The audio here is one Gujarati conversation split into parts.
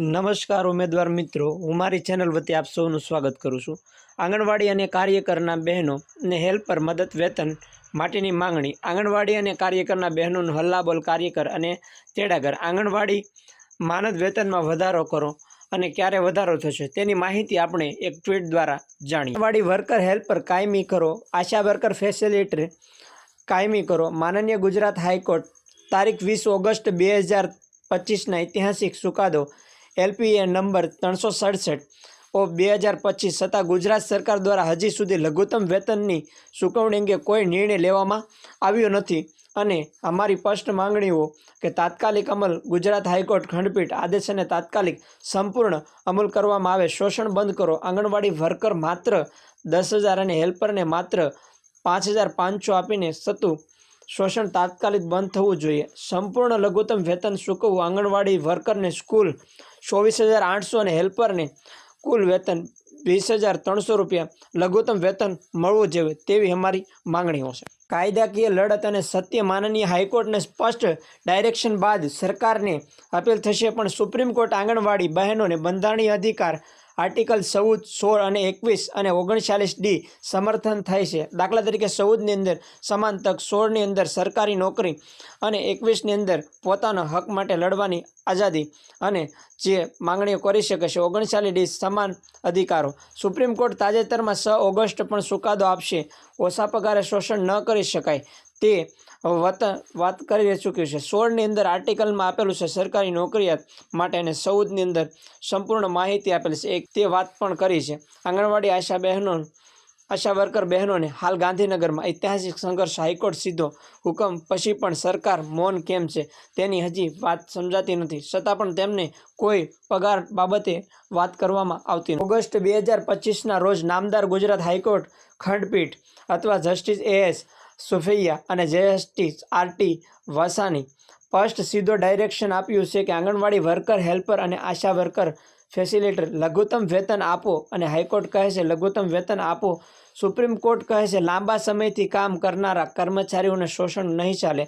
નમસ્કાર ઉમેદવાર મિત્રો, હું મારી ચેનલ વતી આપ સૌનું સ્વાગત કરું છું। આંગણવાડી અને કાર્યકરના બહેનોને હેલ્પર મદદ વેતન માટેની માંગણી। આંગણવાડી અને કાર્યકરના બહેનોનું હલ્લાબોલ કાર્યકર અને તેડાગર। આંગણવાડી માનદ વેતનમાં વધારો કરો અને ક્યારે વધારો થશે તેની માહિતી આપણે એક ટ્વીટ દ્વારા જાણીએ। આંગણવાડી વર્કર હેલ્પર કાયમી કરો, આશા વર્કર ફેસિલિટર કાયમી કરો। માનનીય ગુજરાત હાઈકોર્ટ તારીખ 20 ઓગસ્ટ 2025ના ઐતિહાસિક ચુકાદો LPA નંબર 367/2025 છતાં ગુજરાત સરકાર દ્વારા હજી સુધી લઘુત્તમ વેતનની ચૂકવણી અંગે કોઈ નિર્ણય લેવામાં આવ્યો નથી અને અમારી સ્પષ્ટ માંગણીઓ કે તાત્કાલિક અમલ ગુજરાત હાઈકોર્ટ ખંડપીઠ આદેશને તાત્કાલિક સંપૂર્ણ અમલ કરવામાં આવે। શોષણ બંધ કરો। આંગણવાડી વર્કર માત્ર 10,000 અને હેલ્પરને માત્ર 5,500 આપીને થતું શોષણ તાત્કાલિક બંધ થવું જોઈએ। સંપૂર્ણ લઘુત્તમ વેતન ચૂકવવું। આંગણવાડી વર્કરને કુલ 24,800 અને હેલ્પરને કુલ વેતન 20,300 રૂપિયા લઘુત્તમ વેતન મળવું જોઈએ તેવી અમારી માંગણીઓ છે। કાયદાકીય લડત અને સત્ય। માનનીય હાઈકોર્ટને સ્પષ્ટ ડાયરેક્શન બાદ સરકારને અપીલ થશે પણ સુપ્રીમ કોર્ટ આંગણવાડી બહેનોને બંધારણીય અધિકાર આર્ટિકલ 14, 16 અને 21 અને 39D સમર્થન થાય છે। દાખલા તરીકે 14ની અંદર સમાન તક, 16ની અંદર સરકારી નોકરી અને 21ની અંદર પોતાના હક માટે લડવાની આઝાદી અને જે માંગણીઓ કરી શકે છે। 39D સમાન અધિકારો। સુપ્રીમ કોર્ટ તાજેતરમાં 6 ઓગસ્ટ પણ ચુકાદો આપશે। ઓછા પગારે શોષણ ન કરી શકાય તે વાત કરી ચૂક્યું છે। 16ની અંદર આર્ટિકલમાં આપેલું છે સરકારી નોકરિયાત માટે અને 14ની અંદર સંપૂર્ણ માહિતી આપેલી છે તે વાત પણ કરી છે। આંગણવાડી આશા વર્કર બહેનોને હાલ ગાંધીનગરમાં ઐતિહાસિક સંઘર્ષ। હાઈકોર્ટ સીધો હુકમ પછી પણ સરકાર મૌન કેમ છે તેની હજી વાત સમજાતી નથી, છતાં પણ તેમને કોઈ પગાર બાબતે વાત કરવામાં આવતી નથી। ઓગસ્ટ 2025ના રોજ નામદાર ગુજરાત હાઈકોર્ટ ખંડપીઠ અથવા જસ્ટિસ AS સુફૈયા અને જસ્ટિસ RT વાસાની સ્પષ્ટ સીધો ડાયરેક્શન આપ્યું છે કે આંગણવાડી વર્કર હેલ્પર અને આશા વર્કર ફેસિલિટર લઘુત્તમ વેતન આપો અને હાઈકોર્ટ કહે છે લઘુત્તમ વેતન આપો। સુપ્રીમ કોર્ટ કહે છે લાંબા સમયથી કામ કરનારા કર્મચારીઓને શોષણ નહીં ચાલે।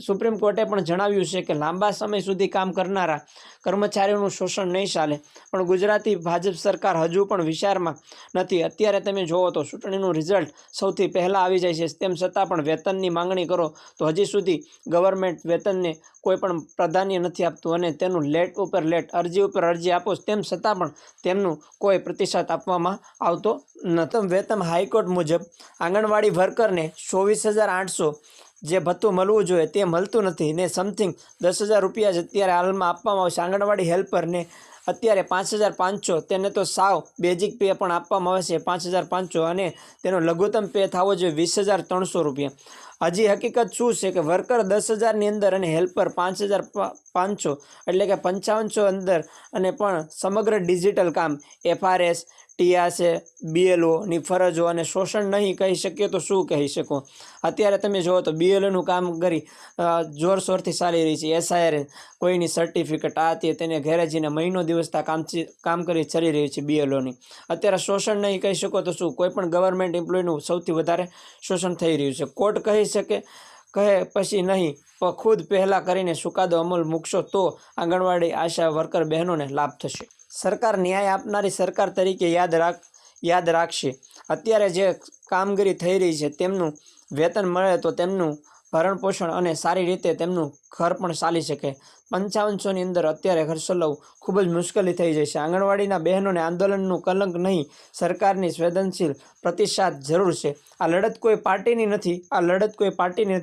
સુપ્રીમ કોર્ટે પણ જણાવ્યું છે કે લાંબા સમય સુધી કામ કરનારા કર્મચારીઓનું શોષણ નહીં ચાલે, પણ ગુજરાતી ભાજપ સરકાર હજુ પણ વિચારમાં નથી। અત્યારે તમે જોવો તો ચૂંટણીનું રિઝલ્ટ સૌથી પહેલાં આવી જાય છે, તેમ છતાં પણ વેતનની માંગણી કરો તો હજી સુધી ગવર્મેન્ટ વેતનને કોઈ પણ પ્રાધાન્ય નથી આપતું અને તેનું લેટ ઉપર લેટ, અરજી ઉપર અરજી આપો તેમ છતાં પણ તેમનું કોઈ પ્રતિસાદ આપવામાં આવતો નથી। વેતન હાઈકોર્ટ મુજબ આંગણવાડી વર્કરને 24,800 જે ભથ્થું મળવું જોઈએ તે મળતું નથી ને સમથિંગ 10,000 રૂપિયા જ અત્યારે હાલમાં આપવામાં આવશે। આંગણવાડી હેલ્પરને અત્યારે 5,500 તેને તો સાવ બેઝિક પે પણ આપવામાં આવે છે 5,500 અને તેનો લઘુત્તમ પે થવો જોઈએ 20,300 રૂપિયા। હજી હકીકત શું છે કે વર્કર 10,000ની અંદર અને હેલ્પર 5,500 એટલે કે 5500 અંદર અને પણ સમગ્ર ડિજિટલ કામ FRS, TRC, BLOની ફરજો અને શોષણ નહીં કહી શકીએ તો શું કહી શકો। અત્યારે તમે જુઓ તો BLOનું કામ કરી જોરશોરથી ચાલી રહી છે। SIR કોઈની સર્ટિફિકેટ આ તે તેને ઘેરેજીને મહિનો દિવસતા કામ કરી ચલી રહી છે BLOની। અત્યારે શોષણ નહીં કહી શકો તો શું, કોઈ પણ ગવર્મેન્ટ એમ્પ્લોયનું સૌથી વધારે શોષણ થઈ રહ્યું છે। કોર્ટ કહી શકે કહે પછી નહીં પણ ખુદ પહેલાં કરીને ચુકાદો અમલ મૂકશો તો આંગણવાડી આશા વર્કર બહેનોને લાભ થશે। સરકાર ન્યાય આપનારી સરકાર તરીકે યાદ રાખશે। અત્યારે જે કામગીરી થઈ રહી છે તેમનું વેતન મળે તો તેમનું ભરણ પોષણ અને સારી રીતે તેમનું ઘર પણ ચાલી શકે। 5500ની અંદર અત્યારે ઘર ચલાવવું ખૂબ જ મુશ્કેલી થઈ જાય છે। આંગણવાડીના બહેનોને આંદોલનનું કલંક નહીં, સરકારની સંવેદનશીલ પ્રતિસાદ જરૂર છે। આ લડત કોઈ પાર્ટીની નથી, આ લડત કોઈ પાર્ટીની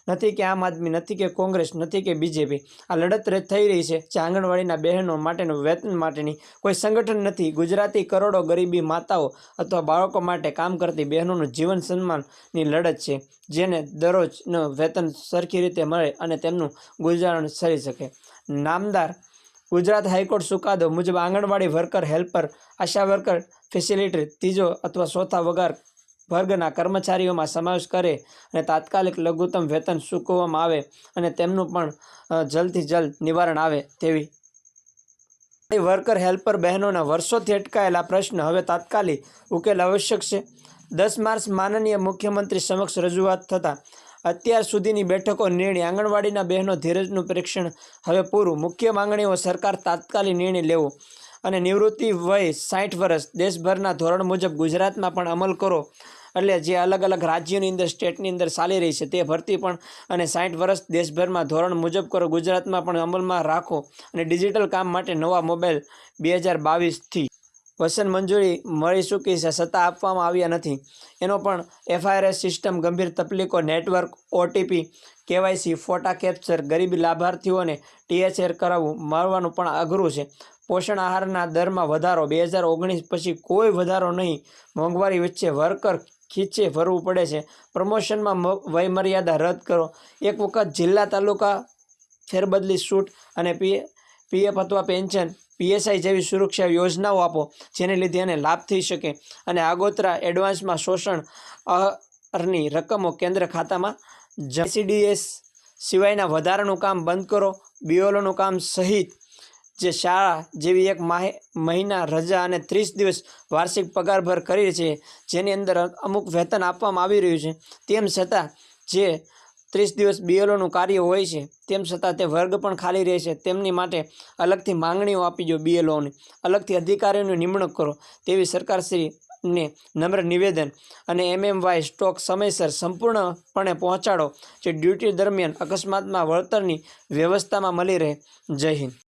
નથી કે આમ આદમી, નથી કે કોંગ્રેસ, નથી કે BJP। આ લડત થઈ રહી છે જે આંગણવાડીના બહેનો માટેનું વેતન માટેની કોઈ સંગઠન નથી, ગુજરાતી કરોડો ગરીબી માતાઓ અથવા બાળકો માટે કામ કરતી બહેનોનું જીવન સન્માનની લડત છે, જેને દરરોજનું વેતન સરખી રીતે મળે અને તેમનું ગુજારણ થઈ શકે। નામદાર ગુજરાત હાઈકોર્ટ ચુકાદો મુજબ આંગણવાડી વર્કર હેલ્પર આશા વર્કર ફેસિલિટર ત્રીજો અથવા ચોથા વર્ગના કર્મચારીઓમાં સમાવેશ કરે અને તાત્કાલિક લઘુત્તમ વેતન ચૂકવવામાં આવે અને તેમનું પણ જલ્દથી જલ્દ નિવારણ આવે તેવી વર્કર હેલ્પર બહેનોના વર્ષોથી અટકાયેલા પ્રશ્ન હવે તાત્કાલિક ઉકેલ આવશ્યક છે। 10 માર્ચ માનનીય મુખ્યમંત્રી સમક્ષ રજૂઆત થતાં અત્યાર સુધીની બેઠકો નિર્ણય આંગણવાડીના બહેનો ધીરજનું પરીક્ષણ હવે પૂરું. મુખ્ય માંગણીઓ સરકાર તાત્કાલિક નિર્ણય લેવો અને નિવૃત્તિ વય 60 વર્ષ દેશભરના ધોરણ મુજબ ગુજરાતમાં પણ અમલ કરો. એટલે જે અલગ અલગ રાજ્યોની અંદર સ્ટેટની અંદર ચાલી રહી છે તે ભરતી પણ અને 60 વર્ષ દેશભરમાં ધોરણ મુજબ કરો, ગુજરાતમાં પણ અમલમાં રાખો. અને ડિજિટલ કામ માટે નવા મોબાઈલ 2022થી વસન મંજૂરી મળી ચૂકી છે, છતાં આપવામાં આવ્યા નથી. એનો પણ FIRS સિસ્ટમ ગંભીર તકલીફો, નેટવર્ક, OTP, KYC, ફોટા કેપ્ચર, ગરીબી લાભાર્થીઓને THR કરાવવું મળવાનું પણ અઘરું છે. પોષણ આહારના દરમાં વધારો 2019 પછી કોઈ વધારો નહીં. મોંઘવારી વચ્ચે વર્કર ખીચે ભરવું પડે છે. પ્રમોશનમાં વયમર્યાદા રદ કરો. એક વખત જિલ્લા તાલુકા ફેરબદલી છૂટ અને PF અથવા પેન્શન, PSI જેવી સુરક્ષા યોજનાઓ આપો, જેને લીધે એને લાભ થઈ શકે. અને આગોતરા એડવાન્સમાં શોષણ અહરની રકમો કેન્દ્ર ખાતામાં CDS સિવાયના વધારાનું કામ બંધ કરો. BLOનું કામ સહિત જે શાળા જેવી 1 મહિના રજા અને 30 દિવસ વાર્ષિક પગારભર કરી છે, જેની અંદર અમુક વેતન આપવામાં આવી રહ્યું છે, તેમ છતાં જે 30 દિવસ BLOનું કાર્ય હોય છે, તેમ છતાં તે વર્ગ પણ ખાલી રહે છે. તેમની માટે અલગથી માંગણીઓ આપી દો. BLOની અલગથી અધિકારીઓની નિમણૂક કરો તેવી સરકારશ્રીને નમ્ર નિવેદન. અને MMY સ્ટોક સમયસર સંપૂર્ણપણે પહોંચાડો, જે ડ્યુટી દરમિયાન અકસ્માતમાં વળતરની વ્યવસ્થામાં મળી રહે. જય હિન્દ.